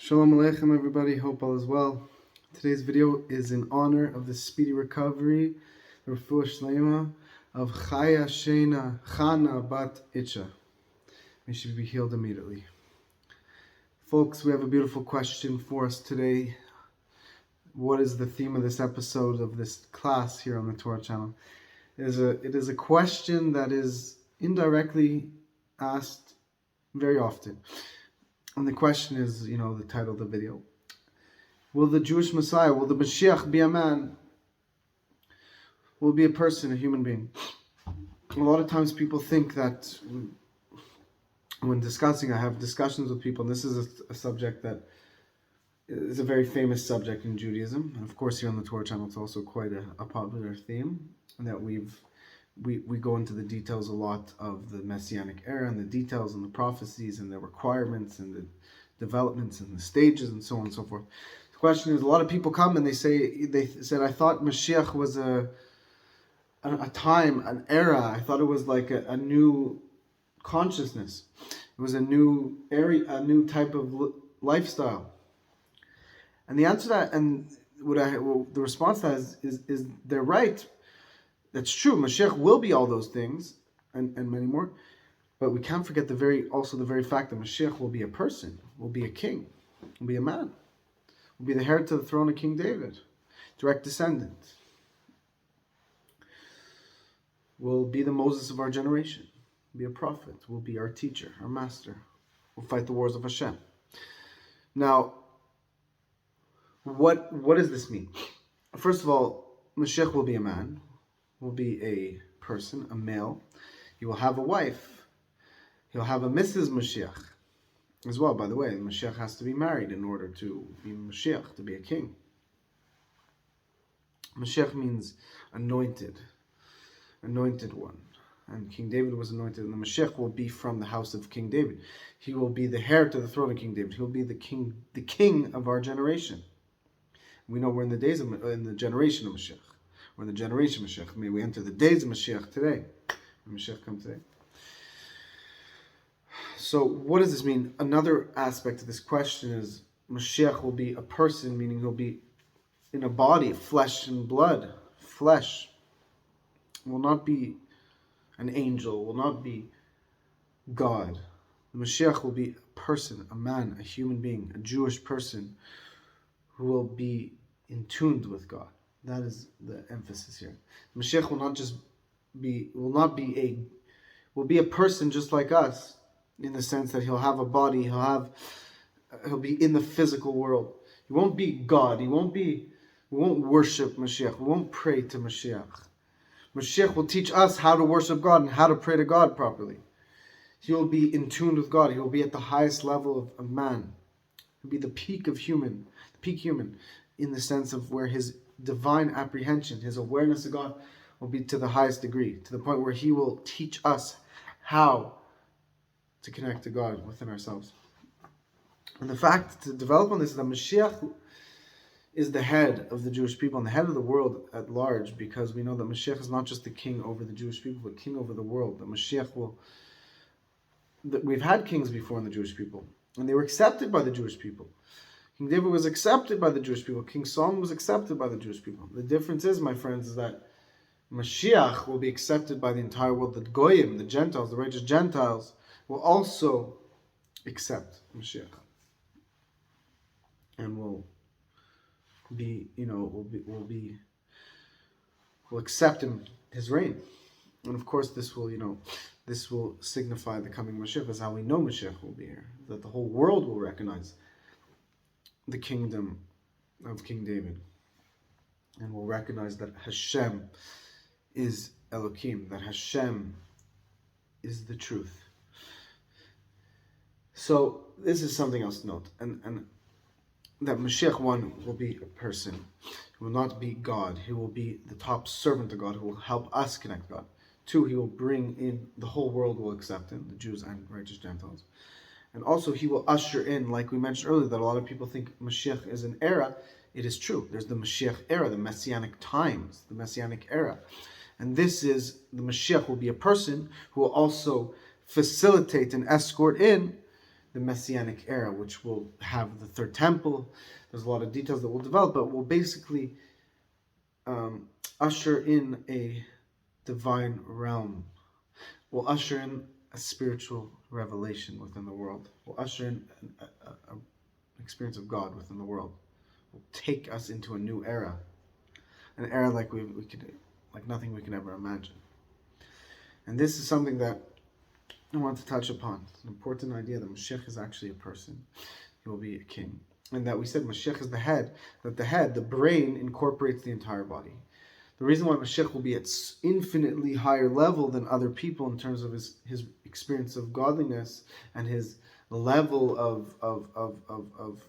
Shalom Aleichem everybody, hope all is well. Today's video is in honor of the speedy recovery, the refuah shlema of Chaya Shena Chana Bat Itcha. May she be healed immediately. Folks, we have a beautiful question for us today. What is the theme of this episode of this class here on the Torah channel? It is a question that is indirectly asked very often. And the question is, the title of the video. Will the Jewish Messiah, will the Mashiach be a man? Will be a person, a human being? A lot of times people think that when discussing, I have discussions with people, and this is a subject that is a very famous subject in Judaism. And of course here on the Torah channel it's also quite a popular theme, and that we go into the details a lot of the Messianic era and the details and the prophecies and the requirements and the developments and the stages and so on and so forth. The question is, a lot of people come and they said, I thought Mashiach was a time, an era. I thought it was like a new consciousness. It was a new area, a new type of lifestyle. And the answer to that, and the response to that is they're right. That's true. Mashiach will be all those things and many more. But we can't forget the very fact that Mashiach will be a person, will be a king, will be a man, will be the heir to the throne of King David, direct descendant, will be the Moses of our generation, be a prophet, will be our teacher, our master, will fight the wars of Hashem. Now, what does this mean? First of all, Mashiach will be a man, will be a person, a male. He will have a wife. He'll have a Mrs. Mashiach as well. By the way, Mashiach has to be married in order to be Mashiach, to be a king. Mashiach means anointed one. And King David was anointed, and the Mashiach will be from the house of King David. He will be the heir to the throne of King David. He will be the king of our generation. We know we're in the generation of Mashiach. We're in the generation of Mashiach. May we enter the days of Mashiach today. May Mashiach come today. So what does this mean? Another aspect of this question is Mashiach will be a person, meaning he'll be in a body, flesh and blood. Flesh will not be an angel, will not be God. The Mashiach will be a person, a man, a human being, a Jewish person who will be in tune with God. That is the emphasis here. The Mashiach will be a person just like us, in the sense that he'll have a body, he'll be in the physical world. He won't be God. We won't worship Mashiach. We won't pray to Mashiach. Mashiach will teach us how to worship God and how to pray to God properly. He will be in tune with God. He will be at the highest level of man. He'll be the peak human, in the sense of where his divine apprehension, his awareness of God will be to the highest degree, to the point where he will teach us how to connect to God within ourselves. And the fact to develop on this is that Mashiach is the head of the Jewish people and the head of the world at large, because we know that Mashiach is not just the king over the Jewish people, but king over the world. That Mashiach we've had kings before in the Jewish people, and they were accepted by the Jewish people. King David was accepted by the Jewish people. King Solomon was accepted by the Jewish people. The difference is, my friends, is that Mashiach will be accepted by the entire world. The Goyim, the Gentiles, the righteous Gentiles, will also accept Mashiach, and will accept his reign. And of course, this will signify the coming Mashiach, as how we know Mashiach will be here, that the whole world will recognize the kingdom of King David, and will recognize that Hashem is Elohim, that Hashem is the truth. So this is something else to note, and that Mashiach, one, will be a person. He will not be God. He will be the top servant of God who will help us connect to God. Two, he will bring in, the whole world will accept him, the Jews and righteous Gentiles. And also he will usher in, like we mentioned earlier, that a lot of people think Mashiach is an era. It is true. There's the Mashiach era, the Messianic times, the Messianic era. And this is, the Mashiach will be a person who will also facilitate and escort in the Messianic era, which will have the third temple. There's a lot of details that will develop, but will basically usher in a divine realm. Will usher in a spiritual revelation within the world. Will usher in an experience of God within the world. Will take us into a new era, an era like nothing we can ever imagine. And this is something that I want to touch upon. It's an important idea that Mashiach is actually a person. He will be a king. And that we said Mashiach is the head, that the head, the brain, incorporates the entire body. The reason why Mashiach will be at infinitely higher level than other people in terms of his experience of godliness and his level of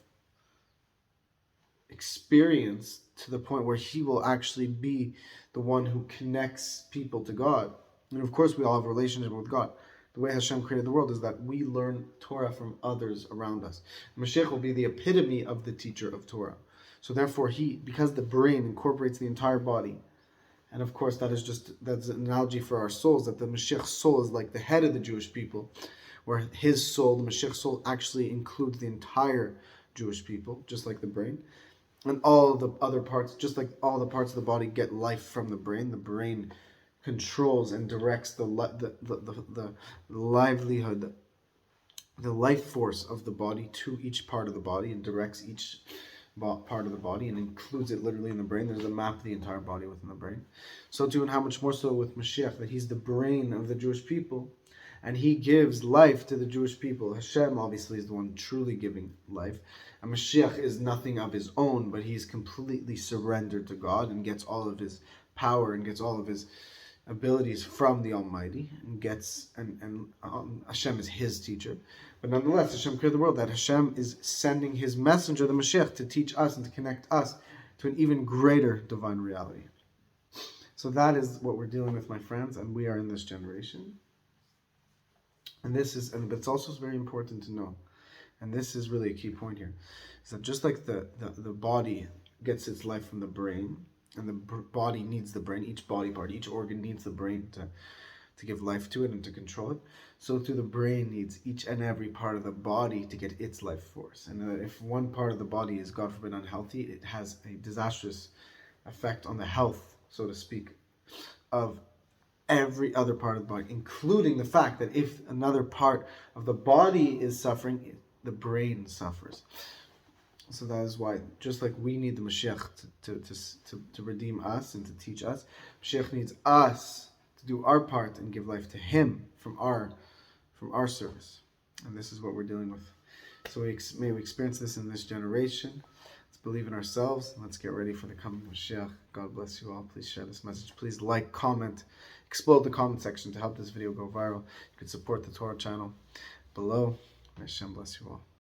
experience, to the point where he will actually be the one who connects people to God. And of course we all have a relationship with God. The way Hashem created the world is that we learn Torah from others around us. Mashiach will be the epitome of the teacher of Torah. So therefore because the brain incorporates the entire body, and of course that's an analogy for our souls, that the Mashiach soul is like the head of the Jewish people, where his soul, the Mashiach soul, actually includes the entire Jewish people, just like the brain. And all the other parts, just like all the parts of the body get life from the brain controls and directs the livelihood, the life force of the body to each part of the body, and directs each part of the body and includes it literally in the brain. There's a map of the entire body within the brain. So too, and how much more so with Mashiach, that he's the brain of the Jewish people, and he gives life to the Jewish people. Hashem obviously is the one truly giving life, and Mashiach is nothing of his own, but he's completely surrendered to God and gets all of his power and gets all of his abilities from the Almighty, and Hashem is his teacher. But nonetheless, Hashem created the world, that Hashem is sending his messenger, the Mashiach, to teach us and to connect us to an even greater divine reality. So that is what we're dealing with, my friends, and we are in this generation. And but it's also very important to know, and this is really a key point here, is that just like the body gets its life from the brain, and the body needs the brain, each body part, each organ needs the brain to give life to it and to control it, so too the brain needs each and every part of the body to get its life force. And if one part of the body is, God forbid, unhealthy, it has a disastrous effect on the health, so to speak, of every other part of the body, including the fact that if another part of the body is suffering, the brain suffers. So that is why, just like we need the Mashiach to redeem us and to teach us, Mashiach needs us to do our part and give life to him from our service. And this is what we're dealing with. So may we experience this in this generation. Let's believe in ourselves, and let's get ready for the coming Mashiach. God bless you all. Please share this message. Please like, comment, explode the comment section to help this video go viral. You can support the Torah channel below. Hashem bless you all.